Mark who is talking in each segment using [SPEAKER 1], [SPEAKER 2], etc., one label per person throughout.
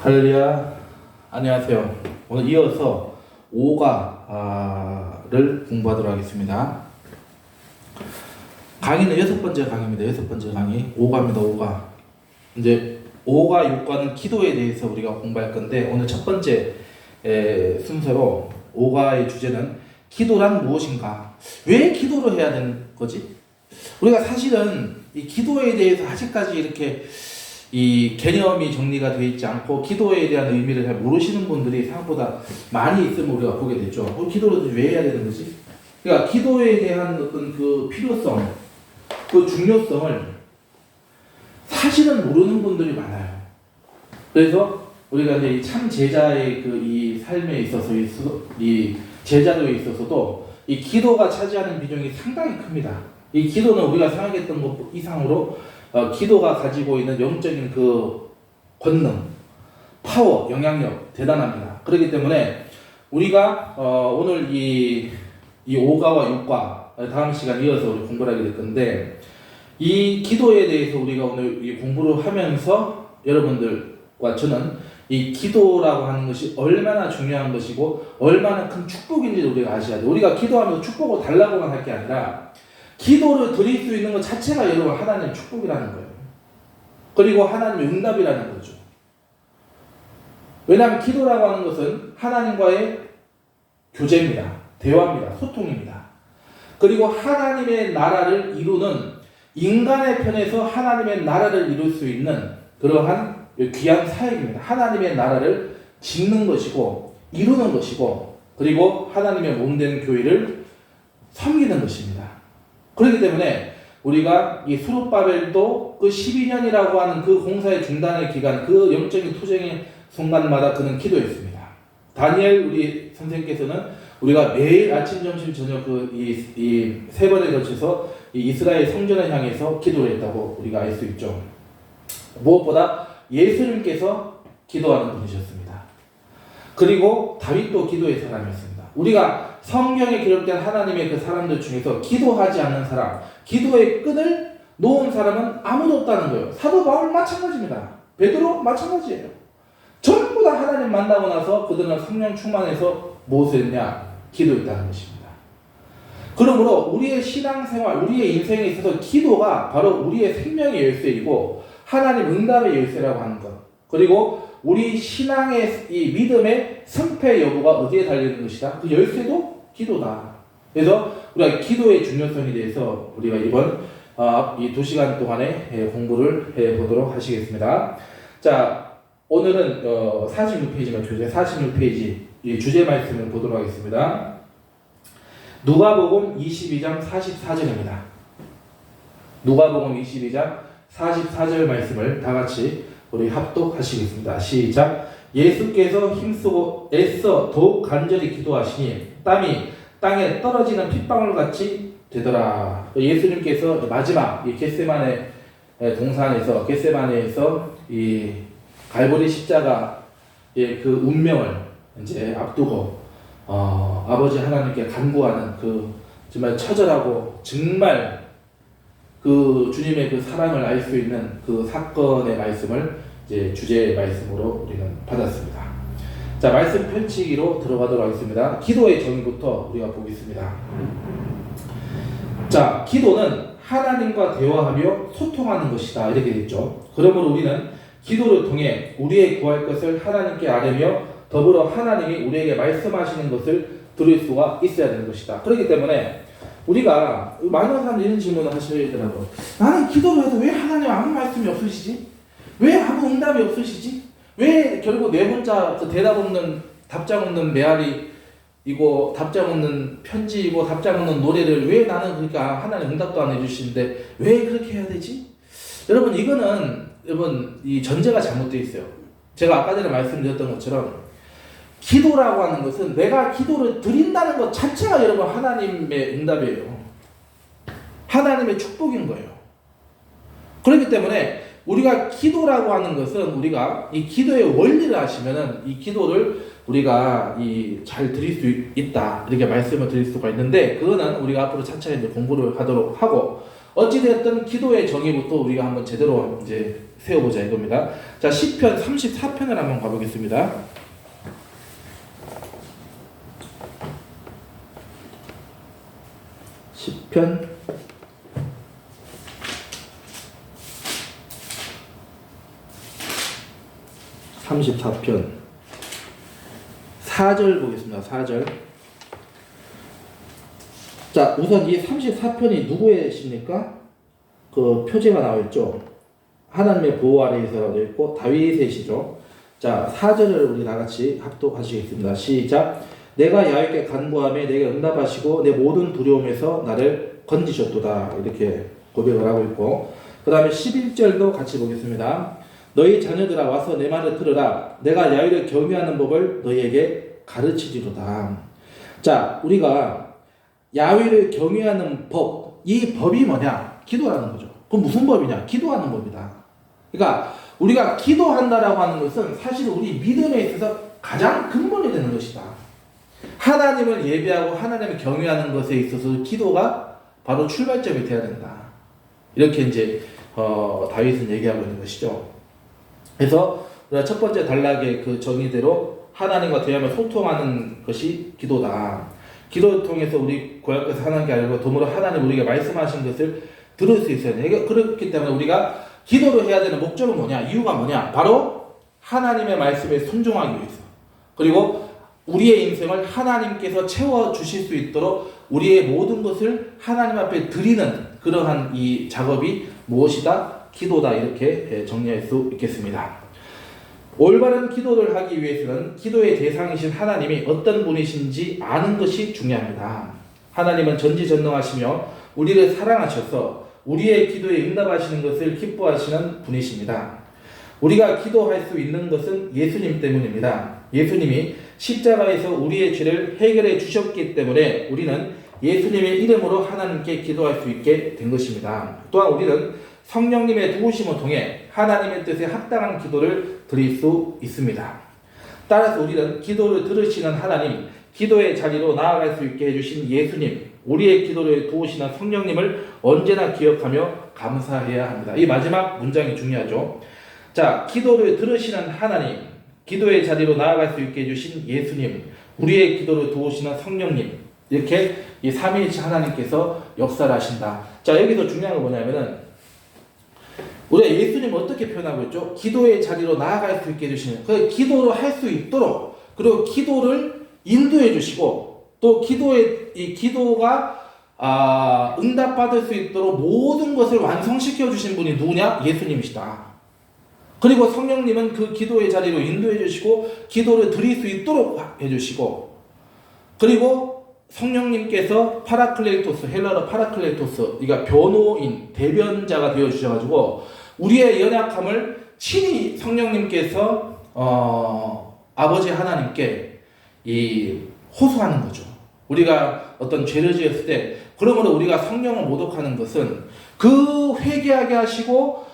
[SPEAKER 1] 할렐루야. 안녕하세요. 오늘 이어서 오가를 공부하도록 하겠습니다. 강의는 6번째 강의입니다. 6번째 강의. 오가입니다. 오가. 이제 오가, 육가는 기도에 대해서 우리가 공부할 건데, 오늘 첫 번째 순서로 오가의 주제는 기도란 무엇인가? 왜 기도를 해야 되는 거지? 우리가 사실은 이 기도에 대해서 아직까지 이렇게 이 개념이 정리가 되어 있지 않고 기도에 대한 의미를 잘 모르시는 분들이 생각보다 많이 있으면 우리가 보게 되죠. 기도를 왜 해야 되는 거지? 그러니까 기도에 대한 어떤 그 필요성, 그 중요성을 사실은 모르는 분들이 많아요. 그래서 우리가 이제 참 제자의 그 이 삶에 있어서 이 제자도에 있어서도 이 기도가 차지하는 비중이 상당히 큽니다. 이 기도는 우리가 생각했던 것 이상으로 기도가 가지고 있는 영적인 그 권능, 파워, 영향력 대단합니다. 그렇기 때문에 우리가 오늘 이 오가와 육가 다음 시간 이어서 우리 공부를 하게 될 건데, 이 기도에 대해서 우리가 오늘 이 공부를 하면서 여러분들과 저는 이 기도라고 하는 것이 얼마나 중요한 것이고 얼마나 큰 축복인지를 우리가 아셔야 돼요. 우리가 기도하면서 축복을 달라고만 할 게 아니라 기도를 드릴 수 있는 것 자체가 여러분 하나님의 축복이라는 거예요. 그리고 하나님의 응답이라는 거죠. 왜냐하면 기도라고 하는 것은 하나님과의 교제입니다. 대화입니다. 소통입니다. 그리고 하나님의 나라를 이루는, 인간의 편에서 하나님의 나라를 이룰 수 있는 그러한 귀한 사역입니다. 하나님의 나라를 짓는 것이고 이루는 것이고, 그리고 하나님의 몸된 교회를 섬기는 것입니다. 그렇기 때문에 우리가 이 수룹바벨도 그 12년이라고 하는 그 공사의 중단의 기간, 그 영적인 투쟁의 순간마다 그는 기도했습니다. 다니엘 우리 선생님께서는 우리가 매일 아침, 점심, 저녁 이 세 번에 걸쳐서 이 이스라엘 성전을 향해서 기도를 했다고 우리가 알 수 있죠. 무엇보다 예수님께서 기도하는 분이셨습니다. 그리고 다윗도 기도의 사람이었습니다. 우리가 성경에 기록된 하나님의 그 사람들 중에서 기도하지 않는 사람, 기도의 끈을 놓은 사람은 아무도 없다는 거예요. 사도 바울 마찬가지입니다. 베드로 마찬가지예요. 전부 다 하나님 만나고 나서 그들은 성령 충만해서 무엇을 했냐? 기도했다는 것입니다. 그러므로 우리의 신앙생활, 우리의 인생에 있어서 기도가 바로 우리의 생명의 열쇠이고 하나님 응답의 열쇠라고 하는 것, 그리고 우리 신앙의 이 믿음의 승패 여부가 어디에 달리는 것이다? 그 열쇠도 기도다. 그래서 우리가 기도의 중요성에 대해서 우리가 이번 이 2시간 동안에 공부를 해보도록 하시겠습니다. 자, 오늘은 46페이지만 주제 46페이지 이 주제 말씀을 보도록 하겠습니다. 누가복음 22장 44절입니다. 누가복음 22장 44절 말씀을 다 같이 우리 합독하시겠습니다. 시작. 예수께서 힘쓰고 애써 더욱 간절히 기도하시니 땀이 땅에 떨어지는 핏방울 같이 되더라. 예수님께서 마지막 이 겟세마네 동산에서, 겟세마네에서 이 갈보리 십자가의 그 운명을 이제 앞두고 아버지 하나님께 간구하는 그 정말 처절하고 정말 그 주님의 그 사랑을 알 수 있는 그 사건의 말씀을 이제 주제의 말씀으로 우리는 받았습니다. 자, 말씀 펼치기로 들어가도록 하겠습니다. 기도의 정의부터 우리가 보겠습니다. 자, 기도는 하나님과 대화하며 소통하는 것이다, 이렇게 됐죠. 그러므로 우리는 기도를 통해 우리의 구할 것을 하나님께 아뢰며 더불어 하나님이 우리에게 말씀하시는 것을 들을 수가 있어야 되는 것이다. 그렇기 때문에 우리가 많은 사람들이 이런 질문을 하시더라고요. 나는 기도를 해도 왜 하나님 아무 말씀이 없으시지? 왜 아무 응답이 없으시지? 왜 결국 내 혼자 그 대답 없는, 답장 없는 메아리이고 답장 없는 편지이고 답장 없는 노래를 왜 나는, 그러니까 하나님 응답도 안 해주시는데 왜 그렇게 해야 되지? 여러분, 이거는 이 전제가 잘못되어 있어요. 제가 아까 전에 말씀드렸던 것처럼 기도라고 하는 것은 내가 기도를 드린다는 것 자체가 여러분 하나님의 응답이에요. 하나님의 축복인 거예요. 그렇기 때문에 우리가 기도라고 하는 것은 우리가 이 기도의 원리를 아시면은 이 기도를 우리가 잘 드릴 수 있다, 이렇게 말씀을 드릴 수가 있는데, 그거는 우리가 앞으로 차차히 이제 공부를 하도록 하고, 어찌되었든 기도의 정의부터 우리가 한번 제대로 이제 세워보자 이겁니다. 자, 시편 34편을 한번 가보겠습니다. 시편 34편 4절 보겠습니다. 4절. 자, 우선 이 34편이 누구의 시입니까? 그 표제가 나와있죠. 하나님의 보호 아래에서라고 되어 있고 다윗의 시죠. 자, 4절을 우리 다같이 합독하시겠습니다. 시작. 내가 야훼께 간구하며 내게 응답하시고 내 모든 두려움에서 나를 건지셨도다. 이렇게 고백을 하고 있고, 그 다음에 11절도 같이 보겠습니다. 너희 자녀들아 와서 내 말을 들으라. 내가 야훼를 경외하는 법을 너희에게 가르치리로다. 자, 우리가 야훼를 경외하는 법, 이 법이 뭐냐? 기도라는 거죠. 그럼 무슨 법이냐? 기도하는 법이다. 그러니까 우리가 기도한다라고 하는 것은 사실 우리 믿음에 있어서 가장 근본이 되는 것이다. 하나님을 예배하고 하나님을 경외하는 것에 있어서 기도가 바로 출발점이 되어야 된다. 이렇게 이제 다윗은 얘기하고 있는 것이죠. 그래서 우리가 첫 번째 단락의 그 정의대로 하나님과 대하며 소통하는 것이 기도다. 기도를 통해서 우리 고향에서 하나님께 알고 도무로 하나님 우리에게 말씀하신 것을 들을 수 있어야 돼. 그렇기 때문에 우리가 기도를 해야 되는 목적은 뭐냐? 이유가 뭐냐? 바로 하나님의 말씀에 순종하기 위해서. 그리고 우리의 인생을 하나님께서 채워주실 수 있도록 우리의 모든 것을 하나님 앞에 드리는 그러한 이 작업이 무엇이다? 기도다. 이렇게 정리할 수 있겠습니다. 올바른 기도를 하기 위해서는 기도의 대상이신 하나님이 어떤 분이신지 아는 것이 중요합니다. 하나님은 전지전능하시며 우리를 사랑하셔서 우리의 기도에 응답하시는 것을 기뻐하시는 분이십니다. 우리가 기도할 수 있는 것은 예수님 때문입니다. 예수님이 십자가에서 우리의 죄를 해결해 주셨기 때문에 우리는 예수님의 이름으로 하나님께 기도할 수 있게 된 것입니다. 또한 우리는 성령님의 도우심을 통해 하나님의 뜻에 합당한 기도를 드릴 수 있습니다. 따라서 우리는 기도를 들으시는 하나님, 기도의 자리로 나아갈 수 있게 해주신 예수님, 우리의 기도를 도우시는 성령님을 언제나 기억하며 감사해야 합니다. 이 마지막 문장이 중요하죠. 자, 기도를 들으시는 하나님, 기도의 자리로 나아갈 수 있게 해주신 예수님, 우리의 기도를 도우시는 성령님, 이렇게 이 삼위일체 하나님께서 역사를 하신다. 자, 여기서 중요한 건 뭐냐면은 우리가 예수님을 어떻게 표현하고 있죠? 기도의 자리로 나아갈 수 있게 해주시는, 그 기도를 할 수 있도록, 그리고 기도를 인도해 주시고, 또 이 기도가 응답받을 수 있도록 모든 것을 완성시켜 주신 분이 누구냐? 예수님이시다. 그리고 성령님은 그 기도의 자리로 인도해 주시고 기도를 드릴 수 있도록 해주시고, 그리고 성령님께서 파라클레토스, 헬라어 파라클레토스, 그러니까 변호인, 대변자가 되어 주셔가지고 우리의 연약함을 친히 성령님께서 아버지 하나님께 호소하는 거죠. 우리가 어떤 죄를 지었을 때, 그러므로 우리가 성령을 모독하는 것은 그 회개하게 하시고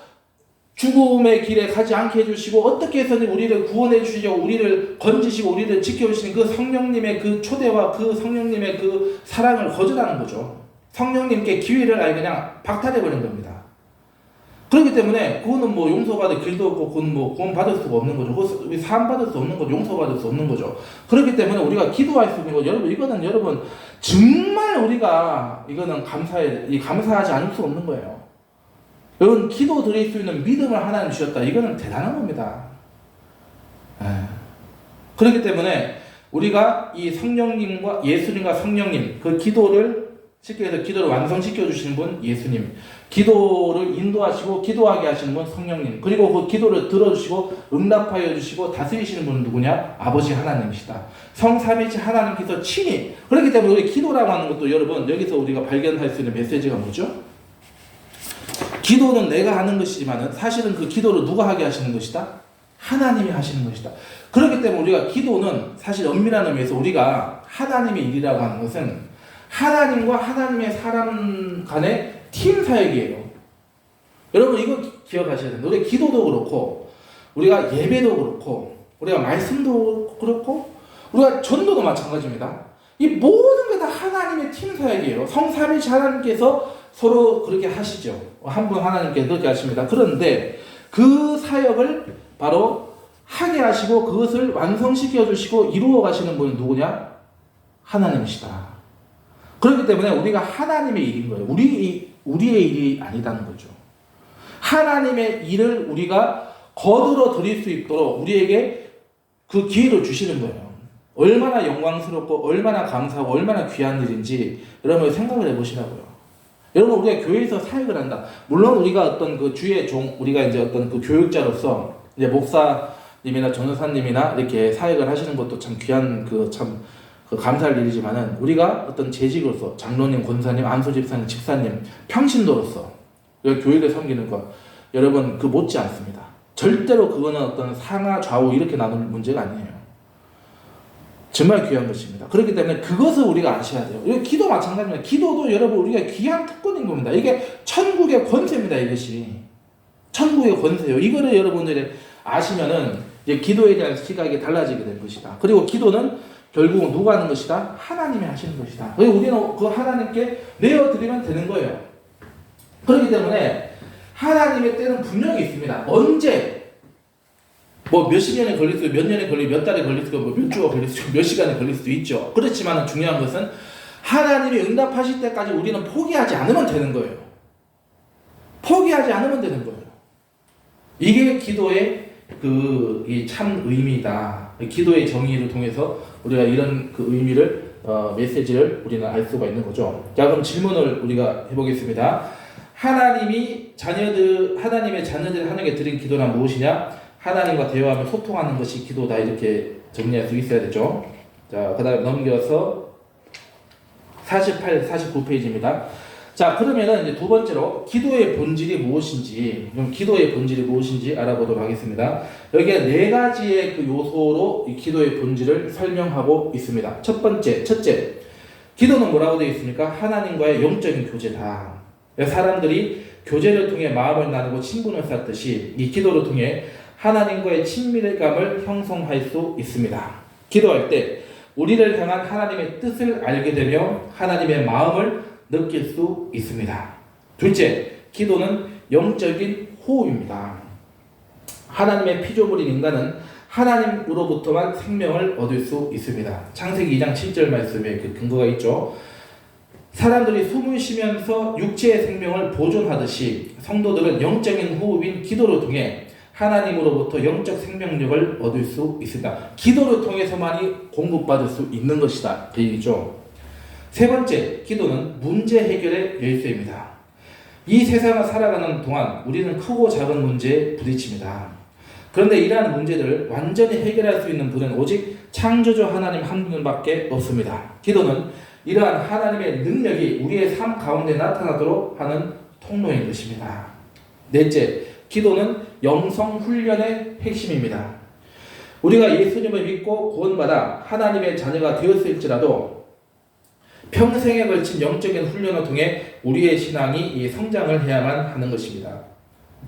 [SPEAKER 1] 죽음의 길에 가지 않게 해주시고 어떻게 해서든 우리를 구원해 주시고 우리를 건지시고 우리를 지켜주시는 그 성령님의 그 초대와 그 성령님의 그 사랑을 거절하는 거죠. 성령님께 기회를 아예 그냥 박탈해버린 겁니다. 그렇기 때문에 그거는 뭐 용서받을 길도 없고 그건 뭐 구원받을 수가 없는 거죠. 그거 사함받을 수 없는 거죠. 용서받을 수 없는 거죠. 그렇기 때문에 우리가 기도할 수 있는 거, 여러분 정말 우리가 이거는 감사하지 않을 수 없는 거예요. 여러분, 기도 드릴 수 있는 믿음을 하나님 주셨다. 이거는 대단한 겁니다. 그렇기 때문에 우리가 이 성령님과 예수님과 성령님, 그 쉽게 해서 기도를 완성시켜 주시는 분 예수님, 기도를 인도하시고 기도하게 하시는 분 성령님, 그리고 그 기도를 들어주시고 응답하여 주시고 다스리시는 분은 누구냐? 아버지 하나님이시다. 성삼위일체 하나님께서 친히. 그렇기 때문에 우리 기도라고 하는 것도 여러분, 여기서 우리가 발견할 수 있는 메시지가 뭐죠? 기도는 내가 하는 것이지만 사실은 그 기도를 누가 하게 하시는 것이다? 하나님이 하시는 것이다. 그렇기 때문에 우리가 기도는 사실 엄밀한 의미에서 우리가 하나님의 일이라고 하는 것은 하나님과 하나님의 사람 간의 팀 사역이에요. 여러분, 이거 기억하셔야 됩니다. 우리 기도도 그렇고 우리가 예배도 그렇고 우리가 말씀도 그렇고 우리가 전도도 마찬가지입니다. 이 모든 게 다 하나님의 팀 사역이에요. 성삼위일체 하나님께서 서로 그렇게 하시죠. 한 분 하나님께서 그렇게 하십니다. 그런데 그 사역을 바로 하게 하시고 그것을 완성시켜 주시고 이루어 가시는 분은 누구냐? 하나님이시다. 그렇기 때문에 우리가 하나님의 일인 거예요. 우리의 일이 아니다는 거죠. 하나님의 일을 우리가 거들어 드릴 수 있도록 우리에게 그 기회를 주시는 거예요. 얼마나 영광스럽고 얼마나 감사하고 얼마나 귀한 일인지 여러분 생각을 해보시라고요. 여러분 우리가 교회에서 사역을 한다. 물론 우리가 어떤 그 주의 종, 우리가 이제 어떤 그 교육자로서 이제 목사님이나 전도사님이나 이렇게 사역을 하시는 것도 참 귀한 그 감사할 일이지만은 우리가 어떤 재직으로서 장로님, 권사님, 안수집사님, 집사님, 평신도로서 우리가 교회를 섬기는 것 여러분 그 못지 않습니다. 절대로 그거는 어떤 상하 좌우 이렇게 나눌 문제가 아니에요. 정말 귀한 것입니다. 그렇기 때문에 그것을 우리가 아셔야 돼요. 기도 마찬가지입니다. 기도도 여러분 우리가 귀한 특권인 겁니다. 이게 천국의 권세입니다. 이것이 천국의 권세요. 이거를 여러분들이 아시면은 이제 기도에 대한 시각이 달라지게 될 것이다. 그리고 기도는 결국은 누가 하는 것이다? 하나님이 하시는 것이다. 그리고 우리는 그 하나님께 내어드리면 되는 거예요. 그렇기 때문에 하나님의 때는 분명히 있습니다. 언제 뭐 몇십 년에 걸릴 수도 몇 년에 걸릴 몇 달에 걸릴 수도 몇 주가 걸릴 수도 몇 시간에 걸릴 수도 있죠. 그렇지만 중요한 것은 하나님이 응답하실 때까지 우리는 포기하지 않으면 되는 거예요. 포기하지 않으면 되는 거예요. 이게 기도의 이 참 의미다. 기도의 정의를 통해서 우리가 이런 그 의미를 메시지를 우리는 알 수가 있는 거죠. 자, 그럼 질문을 우리가 해보겠습니다. 하나님의 자녀들 하나님께 드린 기도란 무엇이냐? 하나님과 대화하며 소통하는 것이 기도다. 이렇게 정리할 수 있어야 되죠. 자, 그 다음에 넘겨서 48, 49페이지입니다. 자, 그러면은 이제 두 번째로 기도의 본질이 무엇인지, 그럼 기도의 본질이 무엇인지 알아보도록 하겠습니다. 여기에 네 가지의 그 요소로 이 기도의 본질을 설명하고 있습니다. 첫째, 기도는 뭐라고 되어 있습니까? 하나님과의 영적인 교제다. 사람들이 교제를 통해 마음을 나누고 친분을 쌓듯이 이 기도를 통해 하나님과의 친밀감을 형성할 수 있습니다. 기도할 때 우리를 향한 하나님의 뜻을 알게 되며 하나님의 마음을 느낄 수 있습니다. 둘째, 기도는 영적인 호흡입니다. 하나님의 피조물인 인간은 하나님으로부터만 생명을 얻을 수 있습니다. 창세기 2장 7절 말씀에 그 근거가 있죠. 사람들이 숨을 쉬면서 육체의 생명을 보존하듯이 성도들은 영적인 호흡인 기도를 통해 하나님으로부터 영적 생명력을 얻을 수 있습니다. 기도를 통해서만이 공급받을 수 있는 것이다. 그 얘기죠. 세 번째, 기도는 문제 해결의 열쇠입니다. 이 세상을 살아가는 동안 우리는 크고 작은 문제에 부딪힙니다. 그런데 이러한 문제들을 완전히 해결할 수 있는 분은 오직 창조주 하나님 한 분밖에 없습니다. 기도는 이러한 하나님의 능력이 우리의 삶 가운데 나타나도록 하는 통로인 것입니다. 넷째, 기도는 영성 훈련의 핵심입니다. 우리가 예수님을 믿고 구원받아 하나님의 자녀가 되었을지라도 평생에 걸친 영적인 훈련을 통해 우리의 신앙이 성장을 해야만 하는 것입니다.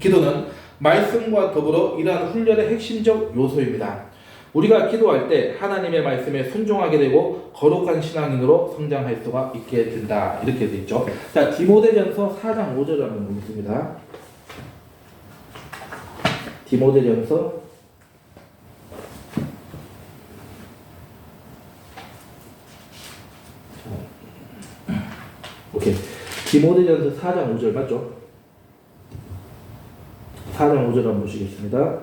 [SPEAKER 1] 기도는 말씀과 더불어 이러한 훈련의 핵심적 요소입니다. 우리가 기도할 때 하나님의 말씀에 순종하게 되고 거룩한 신앙인으로 성장할 수가 있게 된다. 이렇게 되어 있죠. 자, 디모데전서 4장 5절 한번 보겠습니다. 디모데전서 디모데전서 4장 5절 맞죠? 4장 5절 한번 보시겠습니다.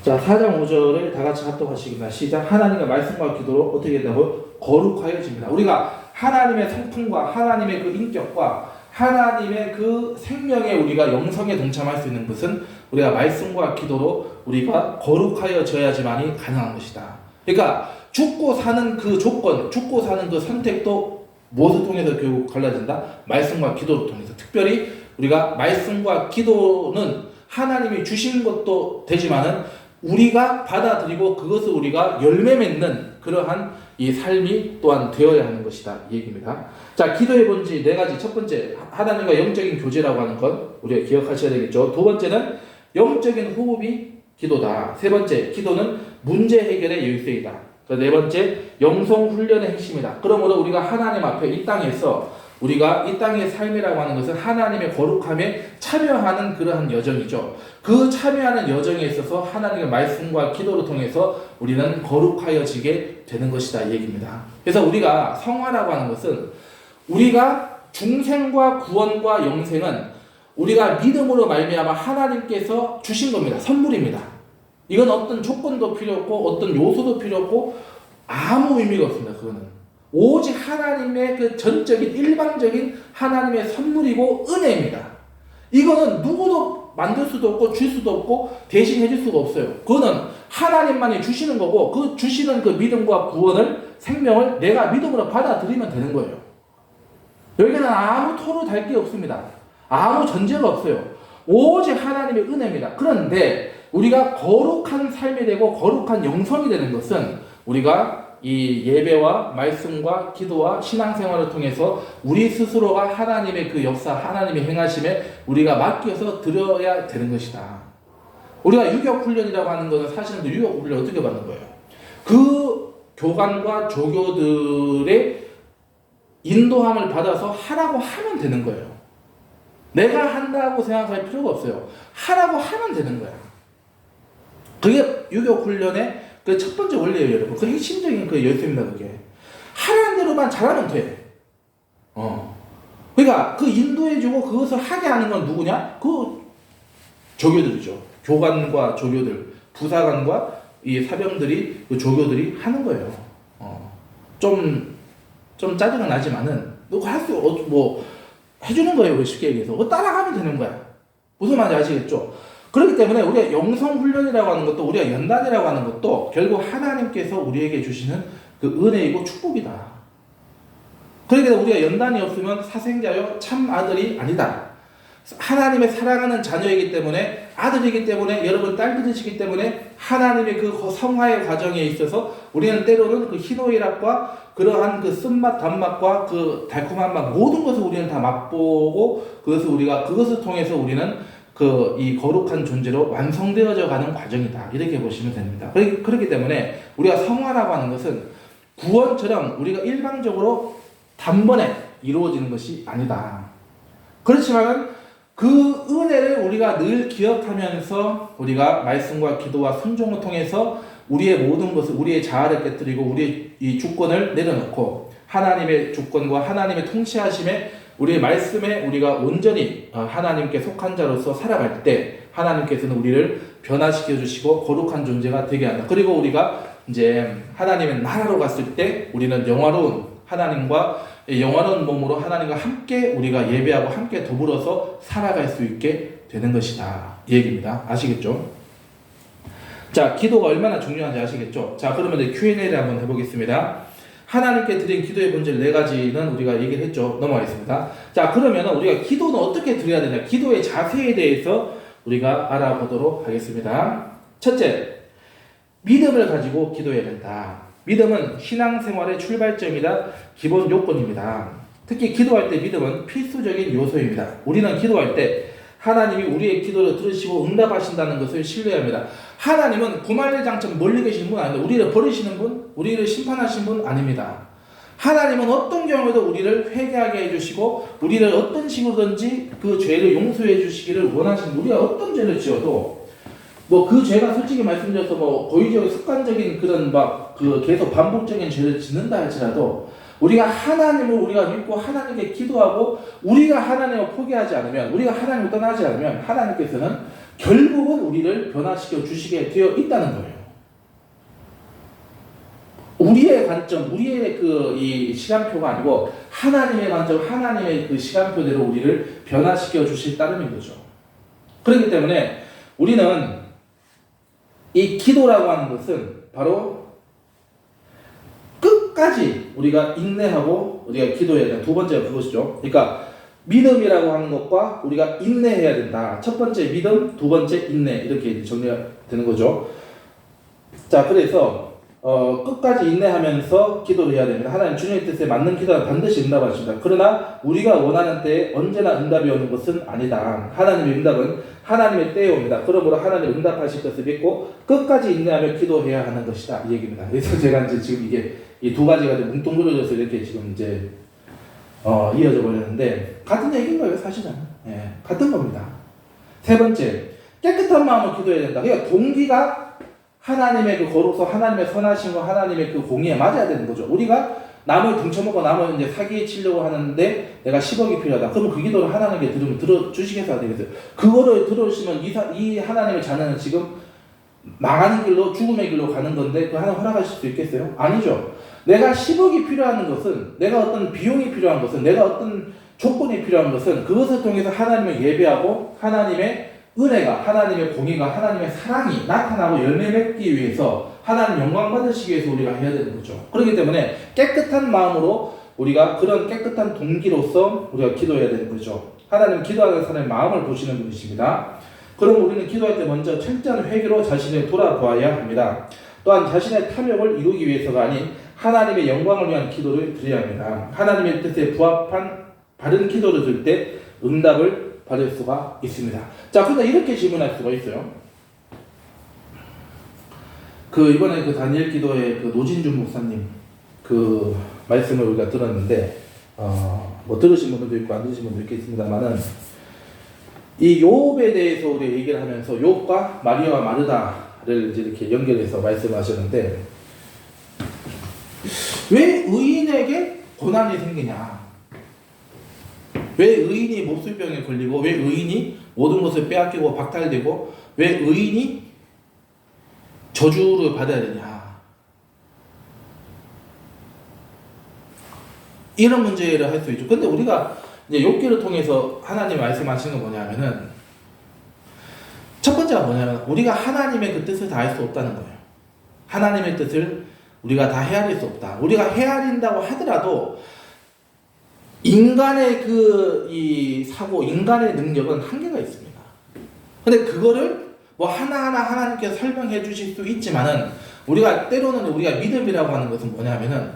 [SPEAKER 1] 자, 4장 5절을 다 같이 합독하시겠습니다. 시작. 하나님과 말씀과 기도로 어떻게 된다고? 거룩하여집니다. 우리가 하나님의 성품과 하나님의 그 인격과 하나님의 그 생명에 우리가 영성에 동참할 수 있는 것은 우리가 말씀과 기도로 우리가 거룩하여져야지만이 가능한 것이다. 그러니까 죽고 사는 그 조건, 죽고 사는 그 선택도 무엇을 통해서 결국 갈라진다? 말씀과 기도를 통해서. 특별히 우리가 말씀과 기도는 하나님이 주신 것도 되지만은 우리가 받아들이고 그것을 우리가 열매 맺는 그러한 이 삶이 또한 되어야 하는 것이다. 이 얘기입니다. 자, 기도의 본질 네 가지. 첫 번째, 하나님과 영적인 교제라고 하는 것 우리가 기억하셔야 되겠죠. 두 번째는 영적인 호흡이 기도다. 세 번째, 기도는 문제 해결의 열쇠이다. 네 번째, 영성 훈련의 핵심이다. 그러므로 우리가 하나님 앞에 이 땅에서 우리가 이 땅의 삶이라고 하는 것은 하나님의 거룩함에 참여하는 그러한 여정이죠. 그 참여하는 여정에 있어서 하나님의 말씀과 기도를 통해서 우리는 거룩하여지게 되는 것이다 이 얘기입니다. 그래서 우리가 성화라고 하는 것은 우리가 중생과 구원과 영생은 우리가 믿음으로 말미암아 하나님께서 주신 겁니다. 선물입니다. 이건 어떤 조건도 필요 없고 어떤 요소도 필요 없고 아무 의미가 없습니다. 그거는 오직 하나님의 그 전적인 일방적인 하나님의 선물이고 은혜입니다. 이거는 누구도 만들 수도 없고 줄 수도 없고 대신 해줄 수가 없어요. 그거는 하나님만이 주시는 거고 그 주시는 그 믿음과 구원을 생명을 내가 믿음으로 받아들이면 되는 거예요. 여기는 아무 토로 달 게 없습니다. 아무 전제가 없어요. 오직 하나님의 은혜입니다. 그런데 우리가 거룩한 삶이 되고 거룩한 영성이 되는 것은 우리가 이 예배와 말씀과 기도와 신앙생활을 통해서 우리 스스로가 하나님의 그 역사, 하나님의 행하심에 우리가 맡겨서 드려야 되는 것이다. 우리가 유격훈련이라고 하는 것은 사실은 유격훈련을 어떻게 받는 거예요? 그 교관과 조교들의 인도함을 받아서 하라고 하면 되는 거예요. 내가 한다고 생각할 필요가 없어요. 하라고 하면 되는 거야. 그게 유격훈련의 그 첫 번째 원리예요, 여러분. 그 핵심적인 그 열쇠입니다, 그게. 하라는 대로만 잘하면 돼. 그러니까 그 인도해주고 그것을 하게 하는 건 누구냐? 그 조교들이죠. 교관과 조교들, 부사관과 이 사병들이, 그 조교들이 하는 거예요. 좀 짜증은 나지만은, 너 할 수, 해주는 거예요, 쉽게 얘기해서. 따라가면 되는 거야. 무슨 말인지 아시겠죠? 그렇기 때문에 우리가 영성훈련이라고 하는 것도 우리가 연단이라고 하는 것도 결국 하나님께서 우리에게 주시는 그 은혜이고 축복이다. 그러니까 우리가 연단이 없으면 사생자요 참 아들이 아니다. 하나님의 사랑하는 자녀이기 때문에 아들이기 때문에 여러분 딸들이시기 때문에 하나님의 그 성화의 과정에 있어서 우리는 때로는 그 희노애락과 그러한 그 쓴맛 단맛과 그 달콤한 맛 모든 것을 우리는 다 맛보고 그것을 통해서 우리는 이 거룩한 존재로 완성되어져 가는 과정이다. 이렇게 보시면 됩니다. 그렇기 때문에 우리가 성화라고 하는 것은 구원처럼 우리가 일방적으로 단번에 이루어지는 것이 아니다. 그렇지만 그 은혜를 우리가 늘 기억하면서 우리가 말씀과 기도와 순종을 통해서 우리의 모든 것을, 우리의 자아를 깨뜨리고 우리의 이 주권을 내려놓고 하나님의 주권과 하나님의 통치하심에 우리의 말씀에 우리가 온전히 하나님께 속한 자로서 살아갈 때 하나님께서는 우리를 변화시켜 주시고 거룩한 존재가 되게 한다. 그리고 우리가 이제 하나님의 나라로 갔을 때 우리는 영화로운 하나님과 영화로운 몸으로 하나님과 함께 우리가 예배하고 함께 더불어서 살아갈 수 있게 되는 것이다. 이 얘기입니다. 아시겠죠? 자, 기도가 얼마나 중요한지 아시겠죠? 자, 그러면 이제 Q&A를 한번 해보겠습니다. 하나님께 드린 기도의 본질 4가지는 우리가 얘기를 했죠. 넘어가겠습니다. 자, 그러면 우리가 기도는 어떻게 드려야 되냐? 기도의 자세에 대해서 우리가 알아보도록 하겠습니다. 첫째, 믿음을 가지고 기도해야 된다. 믿음은 신앙생활의 출발점이다. 기본 요건입니다. 특히 기도할 때 믿음은 필수적인 요소입니다. 우리는 기도할 때 하나님이 우리의 기도를 들으시고 응답하신다는 것을 신뢰합니다. 하나님은 구말대장처럼 멀리 계시는 분 아닙니다. 우리를 버리시는 분, 우리를 심판하시는 분 아닙니다. 하나님은 어떤 경우에도 우리를 회개하게 해주시고 우리를 어떤 식으로든지 그 죄를 용서해 주시기를 원하시는, 우리가 어떤 죄를 지어도 그 죄가 솔직히 말씀드려서 고의적인 습관적인 그런 계속 반복적인 죄를 짓는다 할지라도 우리가 하나님을 우리가 믿고 하나님께 기도하고 우리가 하나님을 포기하지 않으면, 우리가 하나님을 떠나지 않으면 하나님께서는 결국은 우리를 변화시켜 주시게 되어 있다는 거예요. 우리의 관점, 우리의 이 시간표가 아니고 하나님의 관점, 하나님의 그 시간표대로 우리를 변화시켜 주실 따름인 거죠. 그렇기 때문에 우리는 이 기도라고 하는 것은 바로 끝까지 우리가 인내하고 우리가 기도해야 된다. 두 번째가 그것이죠. 그러니까 믿음이라고 하는 것과 우리가 인내해야 된다. 첫 번째 믿음, 두 번째 인내, 이렇게 정리가 되는 거죠. 자, 그래서 끝까지 인내하면서 기도를 해야 됩니다. 하나님 주님의 뜻에 맞는 기도는 반드시 응답하십니다. 그러나 우리가 원하는 때에 언제나 응답이 오는 것은 아니다. 하나님의 응답은 하나님의 때에 옵니다. 그러므로 하나님 응답하실 것을 믿고 끝까지 인내하며 기도해야 하는 것이다. 이 얘기입니다. 그래서 제가 이제 지금 이게 이 두 가지가 뭉뚱그려져서 이렇게 지금 이제 이어져 버렸는데 같은 얘기인 거예요, 사실은. 예, 같은 겁니다. 세 번째, 깨끗한 마음으로 기도해야 된다. 그러니까 동기가 하나님의 그 거룩성, 하나님의 선하심과 하나님의 그 공의에 맞아야 되는 거죠. 우리가 남을 등쳐먹고 남을 이제 사기에 치려고 하는데 내가 10억이 필요하다. 그러면 그 기도를 하나님께 들어주시겠어야 되겠어요. 그거를 들어주시면 이 하나님의 자녀는 지금 망하는 길로, 죽음의 길로 가는 건데 그 하나님 허락하실 수 있겠어요? 아니죠. 내가 10억이 필요한 것은, 내가 어떤 비용이 필요한 것은, 내가 어떤 조건이 필요한 것은 그것을 통해서 하나님을 예배하고 하나님의 은혜가, 하나님의 공의가, 하나님의 사랑이 나타나고 열매 맺기 위해서 하나님 영광 받으시기 위해서 우리가 해야 되는 거죠. 그렇기 때문에 깨끗한 마음으로 우리가 그런 깨끗한 동기로서 우리가 기도해야 되는 거죠. 하나님 기도하는 사람의 마음을 보시는 분이십니다. 그럼 우리는 기도할 때 먼저 철저한 회개로 자신을 돌아보아야 합니다. 또한 자신의 탐욕을 이루기 위해서가 아닌 하나님의 영광을 위한 기도를 드려야 합니다. 하나님의 뜻에 부합한 바른 기도를 드릴 때 응답을 받을 수가 있습니다. 자, 그런데 이렇게 질문할 수가 있어요. 이번에 다니엘 기도의 노진준 목사님 말씀을 우리가 들었는데, 들으신 분들도 있고 안 들으신 분도 있겠습니다만은, 이 욥에 대해서 우리 얘기를 하면서 욥과 마리아와 마르다를 이렇게 연결해서 말씀하셨는데, 왜 의인에게 고난이 생기냐? 왜 의인이 몹쓸병에 걸리고, 왜 의인이 모든 것을 빼앗기고 박탈되고, 왜 의인이 저주를 받아야 되냐? 이런 문제를 할 수 있죠. 근데 우리가 이제 욥기를 통해서 하나님 말씀하시는 건 뭐냐면은, 첫 번째가 뭐냐면 우리가 하나님의 그 뜻을 다 할 수 없다는 거예요. 하나님의 뜻을 우리가 다 헤아릴 수 없다. 우리가 헤아린다고 하더라도 인간의 이 사고, 인간의 능력은 한계가 있습니다. 근데 그거를 하나하나 하나님께서 설명해 주실 수 있지만은, 때로는 우리가 믿음이라고 하는 것은 뭐냐면은,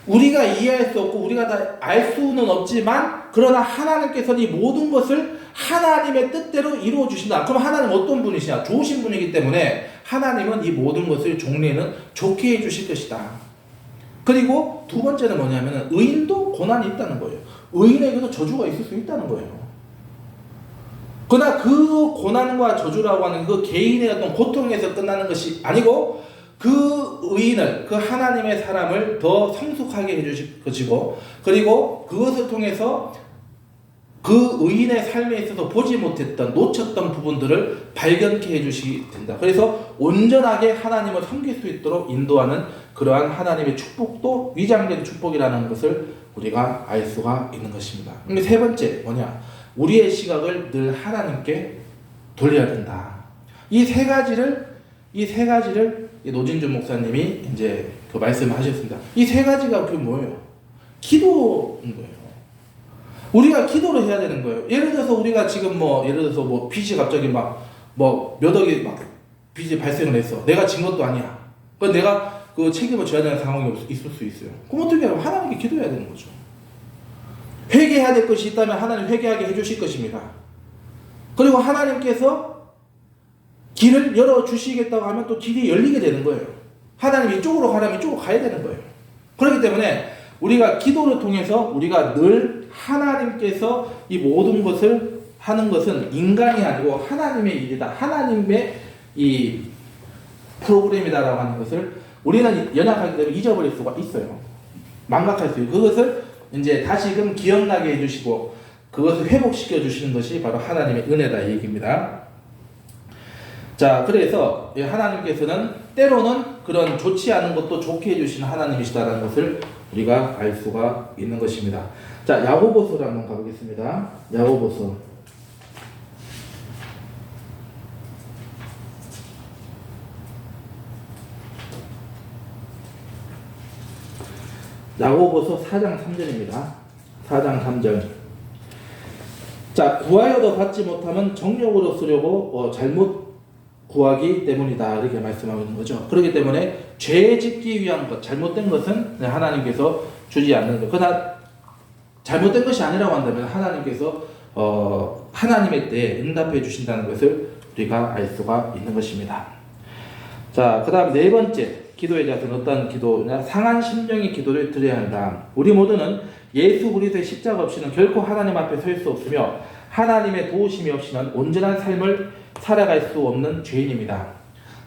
[SPEAKER 1] 우리가 이해할 수 없고, 우리가 다 알 수는 없지만, 그러나 하나님께서는 이 모든 것을 하나님의 뜻대로 이루어 주신다. 그럼 하나님 어떤 분이시냐? 좋으신 분이기 때문에, 하나님은 이 모든 것을 종래에는 좋게 해 주실 것이다. 그리고 두 번째는 뭐냐면은, 의인도 고난이 있다는 거예요. 의인에게도 저주가 있을 수 있다는 거예요. 그러나 그 고난과 저주라고 하는 그 개인의 어떤 고통에서 끝나는 것이 아니고, 그 의인을, 그 하나님의 사람을 더 성숙하게 해주실 것이고, 그리고 그것을 통해서 그 의인의 삶에 있어서 보지 못했던, 놓쳤던 부분들을 발견케 해주시게 된다. 그래서 온전하게 하나님을 섬길 수 있도록 인도하는 그러한 하나님의 축복도 위장된 축복이라는 것을 우리가 알 수가 있는 것입니다. 근데 세 번째 뭐냐? 우리의 시각을 늘 하나님께 돌려야 된다. 이 세 가지를 노진준 목사님이 이제 말씀하셨습니다. 이 세 가지가 그게 뭐예요? 기도인 거예요. 우리가 기도를 해야 되는 거예요. 예를 들어서 우리가 지금 예를 들어서 빚이 갑자기 몇 억이 빚이 발생을 했어. 내가 진 것도 아니야. 내가 그 책임을 져야 되는 상황이 있을 수 있어요. 그럼 어떻게 하면 하나님께 기도해야 되는 거죠. 회개해야 될 것이 있다면 하나님 회개하게 해주실 것입니다. 그리고 하나님께서 길을 열어주시겠다고 하면 또 길이 열리게 되는 거예요. 하나님 이쪽으로 가라면 이쪽으로 가야 되는 거예요. 그렇기 때문에 우리가 기도를 통해서 우리가 늘 하나님께서 이 모든 것을 하는 것은 인간이 아니고 하나님의 일이다. 하나님의 이 프로그램이다라고 하는 것을 우리는 연약하기 때문에 잊어버릴 수가 있어요. 망각할 수 있어요. 그것을 이제 다시금 기억나게 해주시고 그것을 회복시켜 주시는 것이 바로 하나님의 은혜다 이 얘기입니다. 자, 그래서 하나님께서는 때로는 그런 좋지 않은 것도 좋게 해주시는 하나님이시다라는 것을 우리가 알 수가 있는 것입니다. 자, 야고보서로 한번 가보겠습니다. 야고보서. 야고보서 4장 3절입니다. 4장 3절. 자, 구하여도 받지 못하면 정욕으로 쓰려고 잘못 구하기 때문이다. 이렇게 말씀하고 있는 거죠. 그렇기 때문에 죄 짓기 위한 것, 잘못된 것은 하나님께서 주지 않는 것. 그러나 잘못된 것이 아니라고 한다면 하나님께서 하나님의 때에 응답해 주신다는 것을 우리가 알 수가 있는 것입니다. 자, 그 다음 네 번째 기도의 자세는 어떤 기도냐? 상한 심령의 기도를 드려야 한다. 우리 모두는 예수 그리스도의 십자가 없이는 결코 하나님 앞에 설 수 없으며 하나님의 도우심이 없이는 온전한 삶을 살아갈 수 없는 죄인입니다.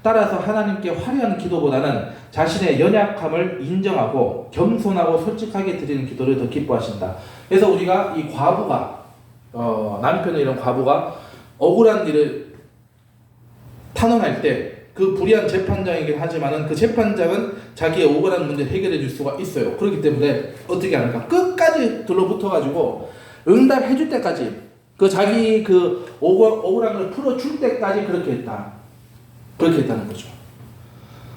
[SPEAKER 1] 따라서 하나님께 화려한 기도보다는 자신의 연약함을 인정하고 겸손하고 솔직하게 드리는 기도를 더 기뻐하신다. 그래서 우리가 이 과부가 남편의 이런 과부가 억울한 일을 탄원할 때 그 불의한 재판장이긴 하지만은 그 재판장은 자기의 억울한 문제를 해결해 줄 수가 있어요. 그렇기 때문에 어떻게 하는가? 끝까지 들러붙어 가지고 응답해 줄 때까지 그 자기 그 억울한 걸 풀어 줄 때까지 그렇게 했다. 그렇게 했다는 거죠.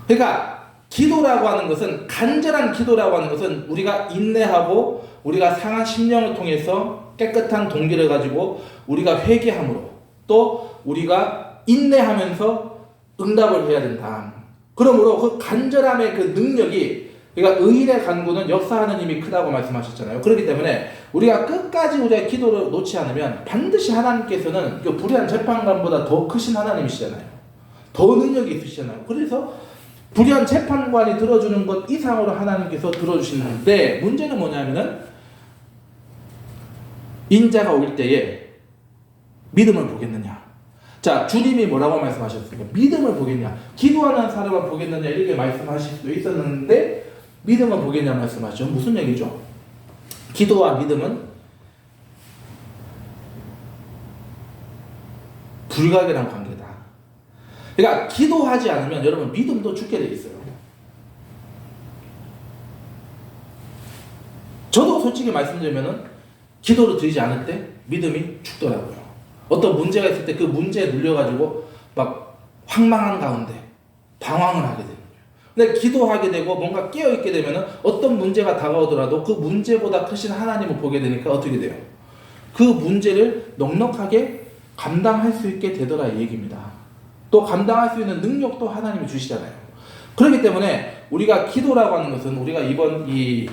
[SPEAKER 1] 그러니까 기도라고 하는 것은, 간절한 기도라고 하는 것은 우리가 인내하고 우리가 상한 심령을 통해서 깨끗한 동기를 가지고 우리가 회개함으로 또 우리가 인내하면서 응답을 해야 된다. 그러므로 그 간절함의 그 능력이, 그러니까 의인의 간구는 역사하는 힘이 크다고 말씀하셨잖아요. 그렇기 때문에 우리가 끝까지 우리의 기도를 놓지 않으면 반드시 하나님께서는 그 불의한 재판관보다 더 크신 하나님이시잖아요. 더 능력이 있으시잖아요. 그래서 불의한 재판관이 들어주는 것 이상으로 하나님께서 들어주시는데, 문제는 뭐냐면은 인자가 올 때에 믿음을 보겠느냐. 자, 주님이 뭐라고 말씀하셨습니까? 믿음을 보겠냐. 기도하는 사람을 보겠느냐 이렇게 말씀하실 수도 있었는데 믿음을 보겠냐 말씀하셨죠. 무슨 얘기죠? 기도와 믿음은 불가결한 관계다. 그러니까 기도하지 않으면 여러분 믿음도 죽게 돼 있어요. 저도 솔직히 말씀드리면은 기도를 드리지 않을 때 믿음이 죽더라고요. 어떤 문제가 있을 때 그 문제에 눌려가지고 막 황망한 가운데 방황을 하게 되는 거예요. 근데 기도하게 되고 뭔가 깨어있게 되면은 어떤 문제가 다가오더라도 그 문제보다 크신 하나님을 보게 되니까 어떻게 돼요? 그 문제를 넉넉하게 감당할 수 있게 되더라 이 얘기입니다. 또 감당할 수 있는 능력도 하나님이 주시잖아요. 그렇기 때문에 우리가 기도라고 하는 것은, 우리가 이번 이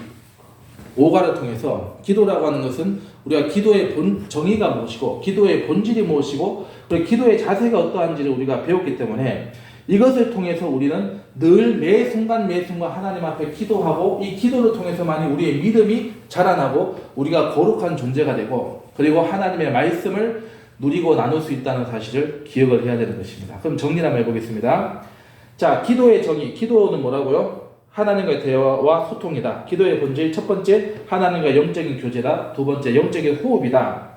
[SPEAKER 1] 5가를 통해서 기도라고 하는 것은 우리가 기도의 정의가 무엇이고 기도의 본질이 무엇이고 그리고 기도의 자세가 어떠한지를 우리가 배웠기 때문에 이것을 통해서 우리는 늘 매 순간 하나님 앞에 기도하고 이 기도를 통해서만이 우리의 믿음이 자라나고 우리가 거룩한 존재가 되고 그리고 하나님의 말씀을 누리고 나눌 수 있다는 사실을 기억을 해야 되는 것입니다. 그럼 정리를 한번 해보겠습니다. 자, 기도의 정의. 기도는 뭐라고요? 하나님과의 대화와 소통이다. 기도의 본질, 첫 번째 하나님과 영적인 교제다. 두 번째 영적인 호흡이다.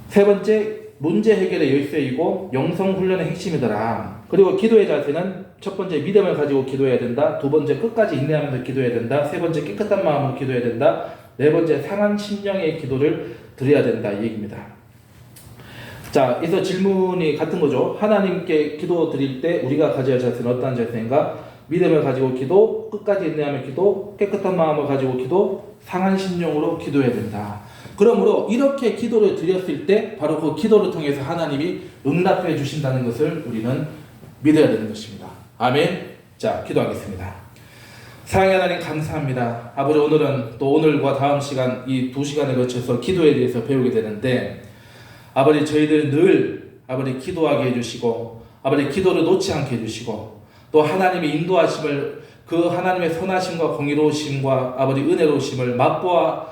[SPEAKER 1] 세 번째 문제 해결의 열쇠이고 영성 훈련의 핵심이더라. 그리고 기도의 자세는 첫 번째 믿음을 가지고 기도해야 된다. 두 번째 끝까지 인내하면서 기도해야 된다. 세 번째 깨끗한 마음으로 기도해야 된다. 네 번째 상한 심령의 기도를 드려야 된다. 이 얘기입니다. 자, 그래서 질문이 같은 거죠. 하나님께 기도 드릴 때 우리가 가져야 할 자세는 어떤 자세인가? 믿음을 가지고 기도, 끝까지 인내하며 기도, 깨끗한 마음을 가지고 기도, 상한 심령으로 기도해야 된다. 그러므로 이렇게 기도를 드렸을 때 바로 그 기도를 통해서 하나님이 응답해 주신다는 것을 우리는 믿어야 되는 것입니다. 아멘. 자, 기도하겠습니다. 사랑의 하나님 감사합니다. 아버지, 오늘은 또 오늘과 다음 시간 이 2시간에 걸쳐서 기도에 대해서 배우게 되는데 아버지, 저희들 늘 아버지 기도하게 해주시고 아버지 기도를 놓지 않게 해주시고 또 하나님의 인도하심을, 그 하나님의 선하심과 공의로우심과 아버지 은혜로우심을 맛보아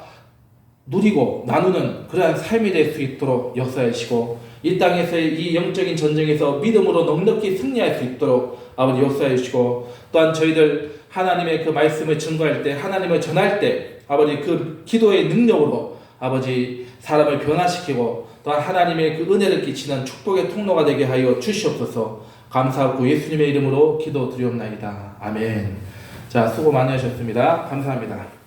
[SPEAKER 1] 누리고 나누는 그러한 삶이 될 수 있도록 역사해 주시고 이 땅에서의 이 영적인 전쟁에서 믿음으로 넉넉히 승리할 수 있도록 아버지 역사해 주시고 또한 저희들 하나님의 그 말씀을 증거할 때, 하나님을 전할 때 아버지 그 기도의 능력으로 아버지 사람을 변화시키고 또한 하나님의 그 은혜를 끼치는 축복의 통로가 되게 하여 주시옵소서. 감사하고 예수님의 이름으로 기도 드리옵나이다. 아멘. 자, 수고 많이 하셨습니다. 감사합니다.